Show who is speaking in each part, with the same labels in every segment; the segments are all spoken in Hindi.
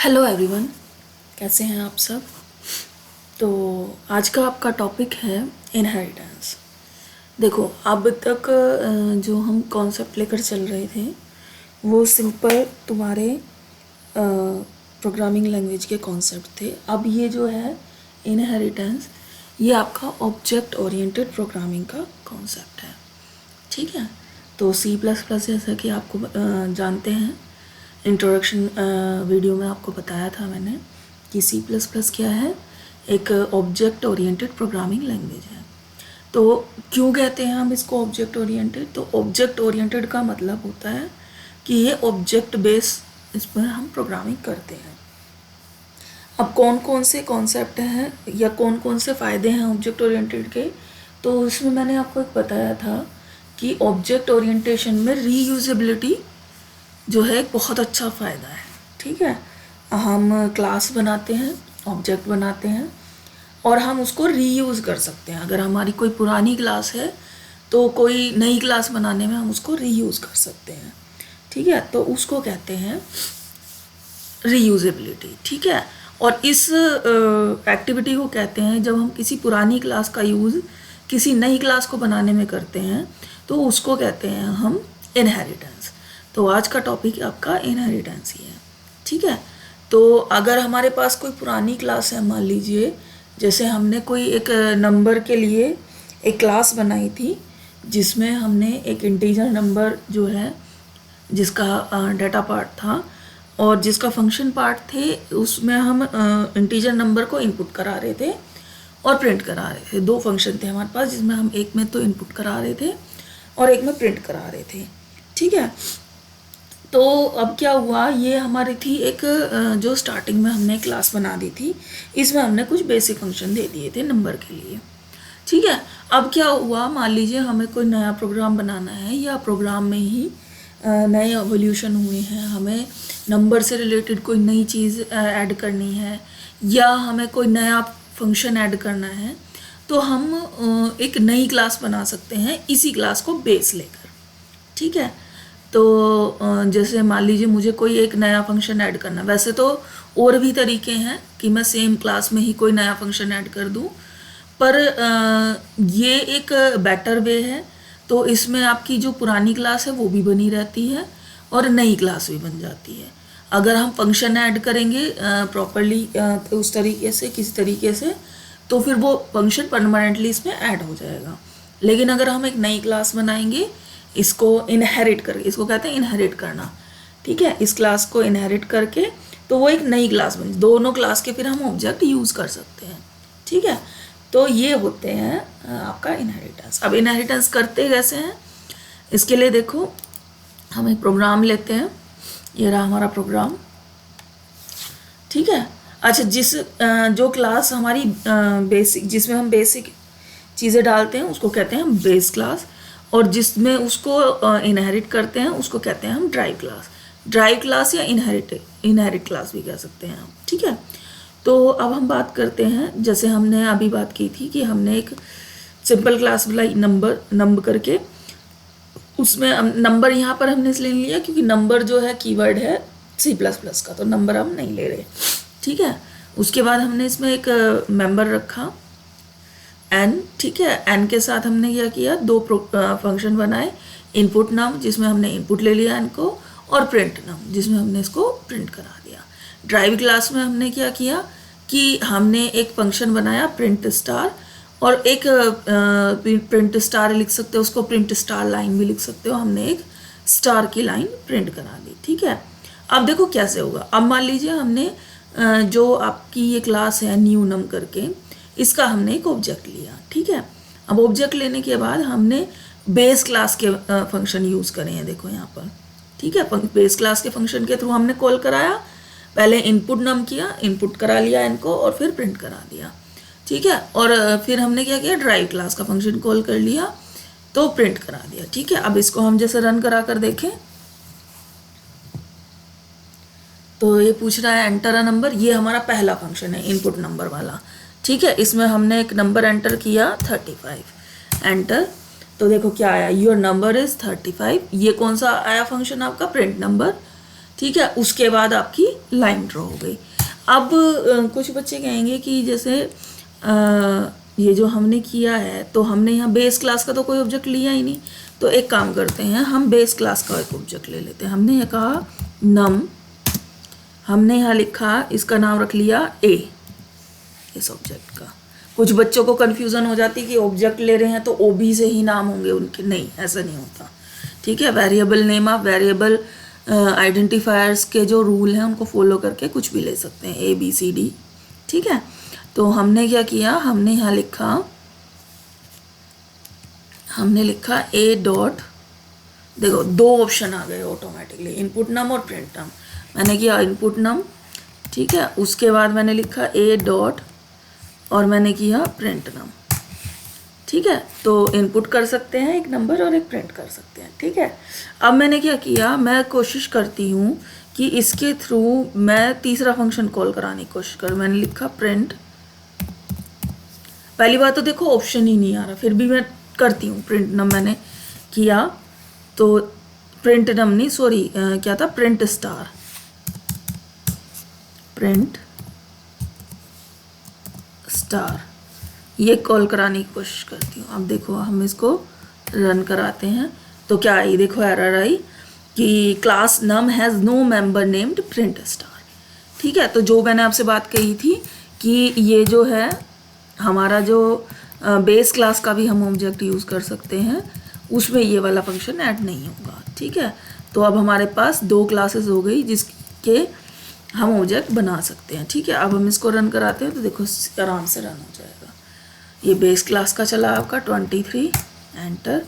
Speaker 1: हेलो एवरीवन, कैसे हैं आप सब। तो आज का आपका टॉपिक है इनहेरिटेंस। देखो, अब तक जो हम कॉन्सेप्ट लेकर चल रहे थे वो सिंपल तुम्हारे प्रोग्रामिंग लैंग्वेज के कॉन्सेप्ट थे। अब ये जो है इनहेरिटेंस, ये आपका ऑब्जेक्ट ओरिएंटेड प्रोग्रामिंग का कॉन्सेप्ट है। ठीक है। तो C++ जैसा कि आपको जानते हैं, इंट्रोडक्शन वीडियो में आपको बताया था मैंने कि C++ क्या है, एक ऑब्जेक्ट ओरिएंटेड प्रोग्रामिंग लैंग्वेज है। तो क्यों कहते हैं हम इसको ऑब्जेक्ट ओरिएंटेड? तो ऑब्जेक्ट ओरिएंटेड का मतलब होता है कि ये ऑब्जेक्ट बेस, इस पर हम प्रोग्रामिंग करते हैं। अब कौन कौन से कॉन्सेप्ट हैं या कौन कौन से फ़ायदे हैं ऑब्जेक्ट ओरिएंटेड के, तो उसमें मैंने आपको एक बताया था कि ऑब्जेक्ट ओरिएंटेशन में रीयूजेबिलिटी जो है एक बहुत अच्छा फ़ायदा है। ठीक है। हम क्लास बनाते हैं, ऑब्जेक्ट बनाते हैं और हम उसको रीयूज़ कर सकते हैं। अगर हमारी कोई पुरानी क्लास है तो कोई नई क्लास बनाने में हम उसको रीयूज़ कर सकते हैं। ठीक है। तो उसको कहते हैं रीयूजेबिलिटी। ठीक है। और इस एक्टिविटी को कहते हैं, जब हम किसी पुरानी क्लास का यूज़ किसी नई क्लास को बनाने में करते हैं तो उसको कहते हैं हम इनहेरिटेंस। तो आज का टॉपिक आपका इनहेरिटेंस ही है। ठीक है। तो अगर हमारे पास कोई पुरानी क्लास है, मान लीजिए जैसे हमने कोई एक नंबर के लिए एक क्लास बनाई थी जिसमें हमने एक इंटीजर नंबर जो है जिसका डाटा पार्ट था और जिसका फंक्शन पार्ट थे, उसमें हम इंटीजर नंबर को इनपुट करा रहे थे और प्रिंट करा रहे थे। दो फंक्शन थे हमारे पास जिसमें हम एक में तो इनपुट करा रहे थे और एक में प्रिंट करा रहे थे। ठीक है। तो अब क्या हुआ, ये हमारी थी एक जो स्टार्टिंग में हमने क्लास बना दी थी, इसमें हमने कुछ बेसिक फंक्शन दे दिए थे नंबर के लिए। ठीक है। अब क्या हुआ, मान लीजिए हमें कोई नया प्रोग्राम बनाना है या प्रोग्राम में ही नए एवोल्यूशन हुए हैं, हमें नंबर से रिलेटेड कोई नई चीज़ ऐड करनी है या हमें कोई नया फंक्शन ऐड करना है, तो हम एक नई क्लास बना सकते हैं इसी क्लास को बेस लेकर। ठीक है। तो जैसे मान लीजिए मुझे कोई एक नया फंक्शन ऐड करना, वैसे तो और भी तरीके हैं कि मैं सेम क्लास में ही कोई नया फंक्शन ऐड कर दूं, पर ये एक बेटर वे है। तो इसमें आपकी जो पुरानी क्लास है वो भी बनी रहती है और नई क्लास भी बन जाती है। अगर हम फंक्शन ऐड करेंगे प्रॉपरली उस तरीके से, किसी तरीके से, तो फिर वो फंक्शन परमानेंटली इसमें ऐड हो जाएगा। लेकिन अगर हम एक नई क्लास बनाएंगे, इसको इनहेरिट करके, इसको कहते हैं इनहेरिट करना। ठीक है। इस क्लास को इनहेरिट करके तो वो एक नई क्लास बनी, दोनों क्लास के फिर हम ऑब्जेक्ट यूज़ कर सकते हैं। ठीक है। तो ये होते हैं आपका इनहेरिटेंस। अब इनहेरिटेंस करते कैसे हैं, इसके लिए देखो हम एक प्रोग्राम लेते हैं। ये रहा हमारा प्रोग्राम। ठीक है। अच्छा, जो क्लास हमारी बेसिक, जिसमें हम बेसिक चीज़ें डालते हैं उसको कहते हैं हम बेस क्लास, और जिसमें उसको इनहेरिट करते हैं उसको कहते हैं हम ड्राइव क्लास। ड्राइव क्लास या इनहेरिट क्लास भी कह सकते हैं हम। ठीक है। तो अब हम बात करते हैं, जैसे हमने अभी बात की थी कि हमने एक सिंपल क्लास बनाई नंबर करके, उसमें नंबर यहाँ पर हमने इसलिए लिया क्योंकि नंबर जो है कीवर्ड है C++ का, तो नंबर हम नहीं ले रहे। ठीक है। उसके बाद हमने इसमें एक मेंबर रखा n। ठीक है। n के साथ हमने क्या किया, दो फंक्शन बनाए, इनपुट नम जिसमें हमने इनपुट ले लिया n को, और प्रिंट नम जिसमें हमने इसको प्रिंट करा दिया। ड्राइव क्लास में हमने क्या किया कि हमने एक फंक्शन बनाया प्रिंट स्टार, और एक प्रिंट स्टार लिख सकते हो उसको, प्रिंट स्टार लाइन भी लिख सकते हो, हमने एक स्टार की लाइन प्रिंट करा दी। ठीक है। अब देखो कैसे होगा। अब मान लीजिए हमने जो आपकी ये क्लास है न्यू नम करके, इसका हमने एक ऑब्जेक्ट लिया। ठीक है। अब ऑब्जेक्ट लेने के बाद हमने बेस क्लास के फंक्शन यूज़ करे हैं, देखो यहाँ पर। ठीक है। बेस क्लास के फंक्शन के थ्रू हमने कॉल कराया, पहले इनपुट नम किया, इनपुट करा लिया इनको, और फिर प्रिंट करा दिया। ठीक है। और फिर हमने क्या किया, ड्राइव क्लास का फंक्शन कॉल कर लिया तो प्रिंट करा दिया। ठीक है। अब इसको हम जैसे रन करा कर देखें तो ये पूछ रहा है एंटर अ नंबर। ये हमारा पहला फंक्शन है इनपुट नंबर वाला। ठीक है। इसमें हमने एक नंबर एंटर किया 35, एंटर। तो देखो क्या आया, योर नंबर इज़ 35। ये कौन सा आया फंक्शन आपका, प्रिंट नंबर। ठीक है, उसके बाद आपकी लाइन ड्रॉ हो गई। अब कुछ बच्चे कहेंगे कि जैसे ये जो हमने किया है, तो हमने यहाँ बेस क्लास का तो कोई ऑब्जेक्ट लिया ही नहीं, तो एक काम करते हैं, हम बेस क्लास का एक ऑब्जेक्ट ले लेते हैं। हमने ये कहा नम, हमने यहाँ लिखा, इसका नाम रख लिया ए, इस ऑब्जेक्ट का। कुछ बच्चों को कन्फ्यूज़न हो जाती है कि ऑब्जेक्ट ले रहे हैं तो ओबी से ही नाम होंगे उनके, नहीं, ऐसा नहीं होता। ठीक है, वेरिएबल नेम आप वेरिएबल आइडेंटिफायर्स के जो रूल हैं उनको फॉलो करके कुछ भी ले सकते हैं, ABCD। ठीक है, तो हमने क्या किया, हमने यहाँ लिखा ए डॉट, देखो दो ऑप्शन आ गए ऑटोमेटिकली, इनपुट नम और प्रिंट नम। मैंने किया इनपुट नम, ठीक है, उसके बाद मैंने लिखा ए डॉट और मैंने किया प्रिंट नम। ठीक है, तो इनपुट कर सकते हैं एक नंबर और एक प्रिंट कर सकते हैं। ठीक है, अब मैंने क्या किया, मैं कोशिश करती हूँ कि इसके थ्रू मैं तीसरा फंक्शन कॉल कराने की कोशिश कर। मैंने लिखा प्रिंट, पहली बार तो देखो ऑप्शन ही नहीं आ रहा, फिर भी मैं करती हूँ प्रिंट नम। मैंने किया तो प्रिंट नम नहीं, सॉरी क्या था, प्रिंट स्टार, प्रिंट स्टार, ये कॉल कराने की कोशिश करती हूँ। अब देखो हम इसको रन कराते हैं तो क्या आई, देखो एरर आई कि class num has no member named print star. ठीक है, तो जो मैंने आपसे बात कही थी कि ये जो है हमारा जो बेस क्लास का भी हम ऑब्जेक्ट यूज़ कर सकते हैं, उसमें ये वाला फंक्शन ऐड नहीं होगा। ठीक है, तो अब हमारे पास दो क्लासेस हो गई जिसके हम ऑब्जेक्ट बना सकते हैं। ठीक है, अब हम इसको रन कराते हैं तो देखो आराम से रन हो जाएगा। ये बेस क्लास का चला आपका 23, एंटर।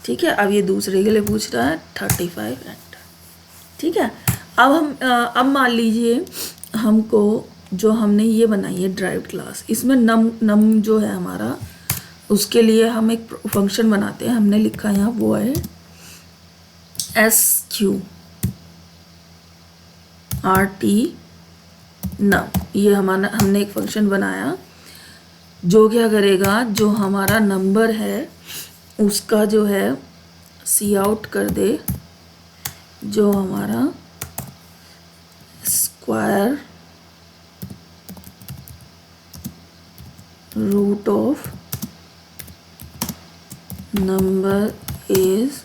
Speaker 1: ठीक है, अब ये दूसरे के लिए पूछ रहा है 35, एंटर। ठीक है, अब मान लीजिए हमको जो हमने ये बनाई है ड्राइव्ड क्लास, इसमें नम जो है हमारा, उसके लिए हम एक फंक्शन बनाते हैं। हमने लिखा यहाँ void sqrt num, ये हमने एक फंक्शन बनाया जो क्या करेगा, जो हमारा नंबर है उसका जो है सी आउट कर दे, जो हमारा square root of number is,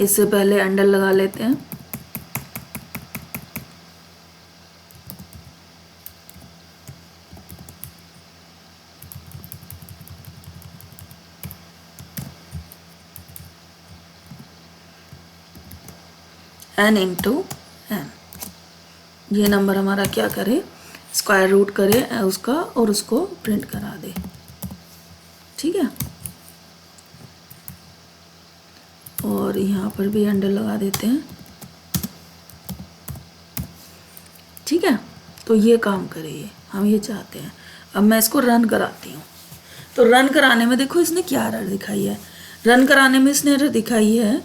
Speaker 1: इससे पहले अंडर लगा लेते हैं, n इंटू n। ये नंबर हमारा क्या करे, स्क्वायर रूट करे उसका और उसको प्रिंट करा दे। ठीक है, और यहाँ पर भी अंडर लगा देते हैं। ठीक है, तो ये काम करे, ये हम ये चाहते हैं। अब मैं इसको रन कराती हूँ, तो रन कराने में देखो इसने क्या एरर दिखाई है, रन कराने में इसने एरर दिखाई है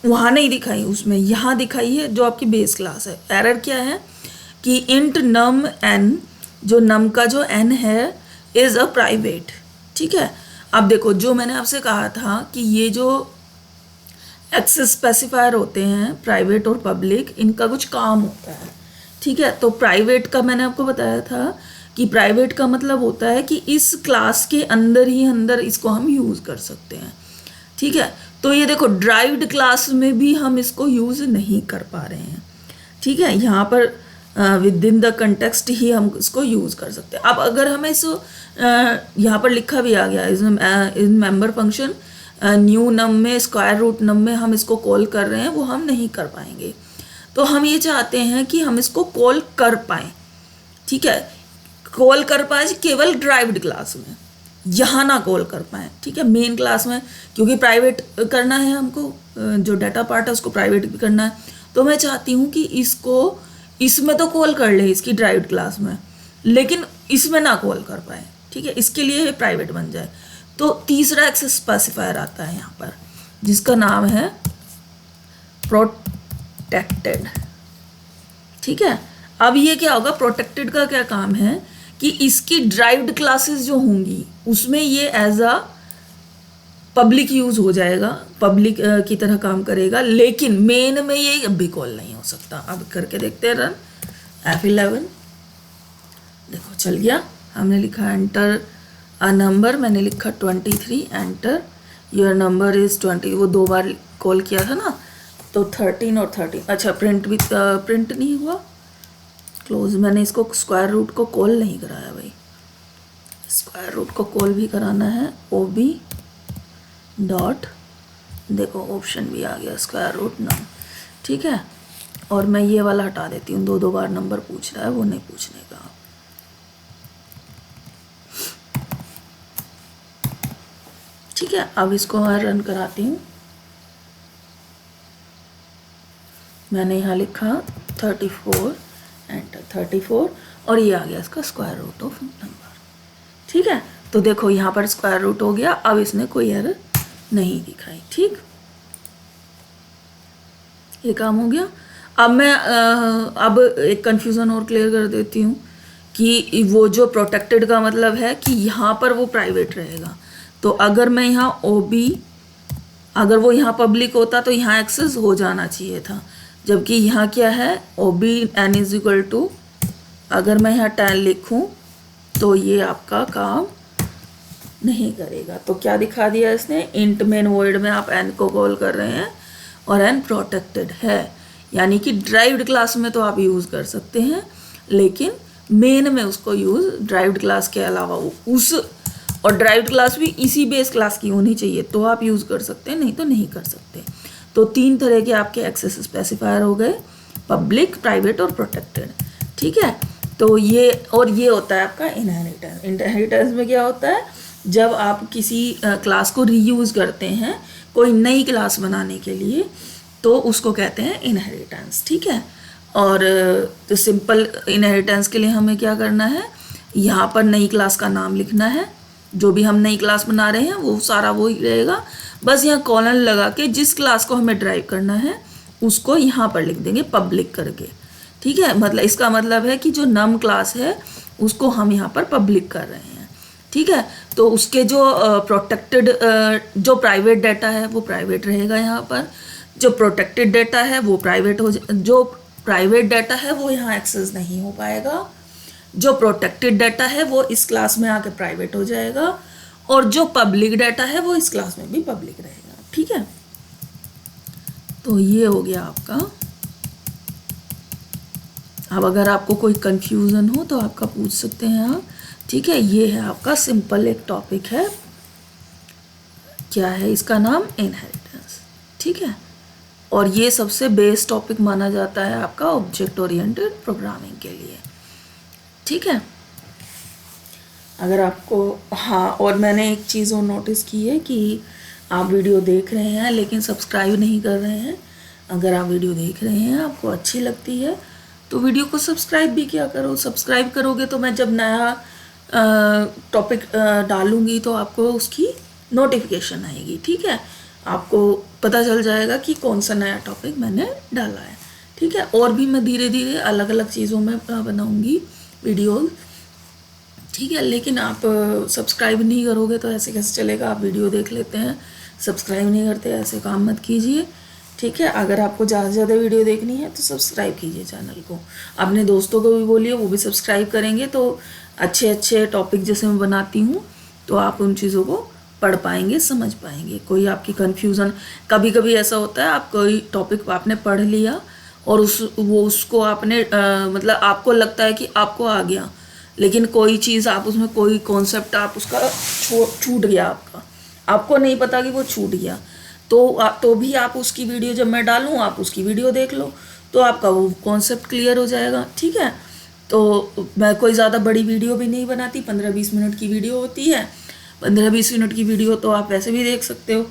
Speaker 1: वहाँ नहीं दिखाई, उसमें यहाँ दिखाई है जो आपकी बेस क्लास है। एरर क्या है कि इंट नम n, जो नम का जो n है इज़ अ प्राइवेट। ठीक है, अब देखो जो मैंने आपसे कहा था कि ये जो एक्सेस स्पेसिफायर होते हैं प्राइवेट और पब्लिक, इनका कुछ काम होता है। ठीक है, तो प्राइवेट का मैंने आपको बताया था कि प्राइवेट का मतलब होता है कि इस क्लास के अंदर ही अंदर इसको हम यूज़ कर सकते हैं। ठीक है, तो ये देखो ड्राइव्ड क्लास में भी हम इसको यूज़ नहीं कर पा रहे हैं। ठीक है, यहाँ पर विद इन द कंटेक्स्ट ही हम इसको यूज़ कर सकते हैं। अब अगर हमें इस यहाँ पर लिखा भी आ गया इन मेंबर फंक्शन न्यू नम में स्क्वायर रूट नम में हम इसको कॉल कर रहे हैं, वो हम नहीं कर पाएंगे। तो हम ये चाहते हैं कि हम इसको कॉल कर पाएँ। ठीक है, कॉल कर पाए केवल ड्राइव्ड क्लास में, यहाँ ना कॉल कर पाएँ। ठीक है, मेन क्लास में क्योंकि प्राइवेट करना है हमको, जो डाटा पार्ट है उसको प्राइवेट भी करना है, तो मैं चाहती हूँ कि इसको इसमें तो कॉल कर ले इसकी ड्राइव्ड क्लास में, लेकिन इसमें ना कॉल कर पाए। ठीक है, इसके लिए ये प्राइवेट बन जाए। तो तीसरा एक्सेस स्पेसिफायर आता है यहाँ पर जिसका नाम है प्रोटेक्टेड। ठीक है, अब ये क्या होगा, प्रोटेक्टेड का क्या काम है कि इसकी ड्राइव्ड क्लासेस जो होंगी उसमें ये एज अ पब्लिक यूज़ हो जाएगा, पब्लिक की तरह काम करेगा, लेकिन मेन में ये अब भी कॉल नहीं हो सकता। अब करके देखते हैं रन F11। देखो चल गया, हमने लिखा एंटर अ नंबर, मैंने लिखा 23, एंटर योर नंबर इज़ 20, वो 2 बार कॉल किया था ना, तो 13 और 13। अच्छा प्रिंट भी प्रिंट नहीं हुआ, क्लोज। मैंने इसको स्क्वायर रूट को कॉल नहीं कराया भाई, स्क्वायर रूट को कॉल भी कराना है, OB डॉट, देखो ऑप्शन भी आ गया स्क्वायर रूट नम, ठीक है। और मैं ये वाला हटा देती हूँ, 2 बार नंबर पूछ रहा है, वो नहीं पूछने का। ठीक है, अब इसको मैं रन कराती हूँ। मैंने यहाँ लिखा 34, एंटर 34, और ये आ गया इसका स्क्वायर रूट ऑफ नंबर। ठीक है, तो देखो यहाँ पर स्क्वायर रूट हो गया, अब इसने कोई एरर नहीं दिखाई। ठीक, ये काम हो गया। अब मैं अब एक कन्फ्यूज़न और क्लियर कर देती हूँ कि वो जो प्रोटेक्टेड का मतलब है कि यहाँ पर वो प्राइवेट रहेगा। तो अगर मैं यहाँ OB, अगर वो यहाँ पब्लिक होता तो यहाँ एक्सेस हो जाना चाहिए था, जबकि यहाँ क्या है OB n is equal to, अगर मैं यहाँ 10 लिखूँ तो ये आपका काम नहीं करेगा। तो क्या दिखा दिया इसने, इंट मेन वॉइड में आप n को कॉल कर रहे हैं और n प्रोटेक्टेड है, यानी कि ड्राइव्ड क्लास में तो आप यूज़ कर सकते हैं, लेकिन मेन में उसको यूज़ ड्राइव्ड क्लास के अलावा उस, और ड्राइव्ड क्लास भी इसी बेस क्लास की होनी चाहिए, तो आप यूज़ कर सकते हैं, नहीं तो नहीं कर सकते। तो 3 तरह के आपके एक्सेस स्पेसिफायर हो गए, पब्लिक, प्राइवेट और प्रोटेक्टेड। ठीक है, तो ये, और ये होता है आपका इनहेरिटेंस। इनहेरिटेंस में क्या होता है, जब आप किसी क्लास को रीयूज़ करते हैं कोई नई क्लास बनाने के लिए, तो उसको कहते हैं इनहेरिटेंस। ठीक है, और तो सिंपल इनहेरिटेंस के लिए हमें क्या करना है, यहाँ पर नई क्लास का नाम लिखना है, जो भी हम नई क्लास बना रहे हैं वो सारा वो ही रहेगा, बस यहाँ कॉलन लगा के जिस क्लास को हमें ड्राइव करना है उसको यहाँ पर लिख देंगे पब्लिक करके। ठीक है, मतलब इसका मतलब है कि जो नम क्लास है उसको हम यहाँ पर पब्लिक कर रहे हैं। ठीक है, तो उसके जो प्रोटेक्टेड जो प्राइवेट डाटा है वो प्राइवेट रहेगा, यहाँ पर जो प्रोटेक्टेड डाटा है वो प्राइवेट हो, जो प्राइवेट डाटा है वो यहाँ एक्सेस नहीं हो पाएगा, जो प्रोटेक्टेड डाटा है वो इस क्लास में आके प्राइवेट हो जाएगा, और जो पब्लिक डाटा है वो इस क्लास में भी पब्लिक रहेगा। ठीक है, तो ये हो गया आपका। अब अगर आपको कोई कंफ्यूजन हो तो आपका पूछ सकते हैं आप। ठीक है, ये है आपका सिंपल एक टॉपिक है, क्या है इसका नाम, इनहेरिटेंस। ठीक है, और ये सबसे बेस टॉपिक माना जाता है आपका ऑब्जेक्ट ओरिएंटेड प्रोग्रामिंग के लिए। ठीक है, अगर आपको, हाँ, और मैंने एक चीज़ और नोटिस की है कि आप वीडियो देख रहे हैं लेकिन सब्सक्राइब नहीं कर रहे हैं। अगर आप वीडियो देख रहे हैं, आपको अच्छी लगती है, तो वीडियो को सब्सक्राइब भी किया करो। सब्सक्राइब करोगे तो मैं जब नया टॉपिक डालूँगी तो आपको उसकी नोटिफिकेशन आएगी। ठीक है, आपको पता चल जाएगा कि कौन सा नया टॉपिक मैंने डाला है। ठीक है, और भी मैं धीरे धीरे अलग अलग चीज़ों में बनाऊँगी वीडियोज़। ठीक है, लेकिन आप सब्सक्राइब नहीं करोगे तो ऐसे कैसे चलेगा। आप वीडियो देख लेते हैं, सब्सक्राइब नहीं करते, ऐसे काम मत कीजिए। ठीक है, अगर आपको ज़्यादा से ज़्यादा वीडियो देखनी है तो सब्सक्राइब कीजिए चैनल को। अपने दोस्तों को भी बोलिए, वो भी सब्सक्राइब करेंगे तो अच्छे अच्छे टॉपिक जैसे मैं बनाती हूँ तो आप उन चीज़ों को पढ़ पाएंगे, समझ पाएंगे। कोई आपकी कन्फ्यूज़न, कभी कभी ऐसा होता है आप कोई टॉपिक आपने पढ़ लिया और उसको आपने मतलब आपको लगता है कि आपको आ गया, लेकिन कोई चीज़ आप उसमें, कोई कॉन्सेप्ट आप उसका छूट गया, आपको नहीं पता कि वो छूट गया, तो भी आप उसकी वीडियो जब मैं डालूँ आप उसकी वीडियो देख लो तो आपका वो कॉन्सेप्ट क्लियर हो जाएगा। ठीक है, तो मैं कोई ज़्यादा बड़ी वीडियो भी नहीं बनाती, 15-20 मिनट की वीडियो होती है। 15-20 मिनट की वीडियो तो आप वैसे भी देख सकते हो।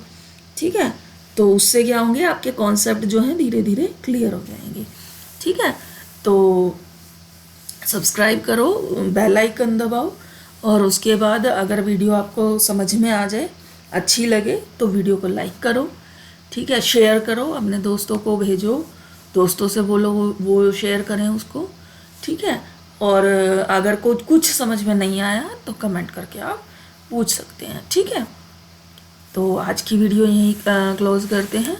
Speaker 1: ठीक है, तो उससे क्या होंगे, आपके कॉन्सेप्ट जो हैं धीरे धीरे क्लियर हो जाएंगे। ठीक है, तो सब्सक्राइब करो, बेल आइकन दबाओ, और उसके बाद अगर वीडियो आपको समझ में आ जाए, अच्छी लगे, तो वीडियो को लाइक करो। ठीक है, शेयर करो, अपने दोस्तों को भेजो, दोस्तों से बोलो वो शेयर करें उसको। ठीक है, और अगर कुछ समझ में नहीं आया तो कमेंट करके आप पूछ सकते हैं। ठीक है, तो आज की वीडियो यहीं क्लोज़ करते हैं।